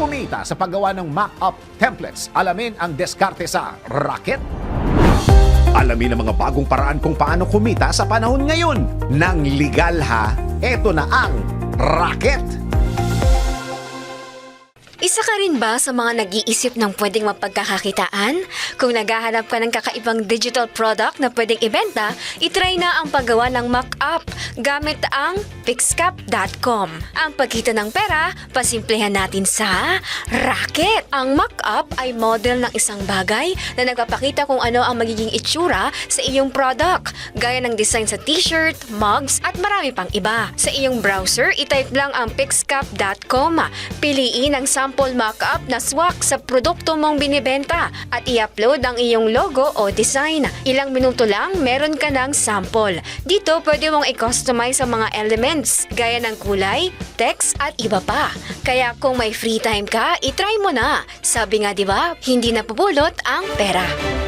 kumita sa paggawa ng mock-up templates? Alamin ang diskarte sa Racket. Alamin ang mga bagong paraan kung paano kumita sa panahon ngayon. Nang legal ha, eto na ang Racket. Isa ka rin ba sa mga nag-iisip ng pwedeng mapagkakakitaan? Kung naghahanap ka ng kakaibang digital product na pwedeng ibenta, itry na ang paggawa ng mock-up gamit ang Pixcap.com. Ang pagkita ng pera, pasimplehan natin sa Racket. Ang mock-up ay model ng isang bagay na nagpapakita kung ano ang magiging itsura sa iyong product, gaya ng design sa t-shirt, mugs, at marami pang iba. Sa iyong browser, itype lang ang Pixcap.com. Piliin ang sample mock-up na swak sa produkto mong binibenta at i-upload ang iyong logo o design. Ilang minuto lang, meron ka ng sample. Dito, pwede mong i-customize ang mga elements gaya ng kulay, text at iba pa. Kaya kung may free time ka, itry mo na. Sabi nga 'di ba, hindi napupulot ang pera.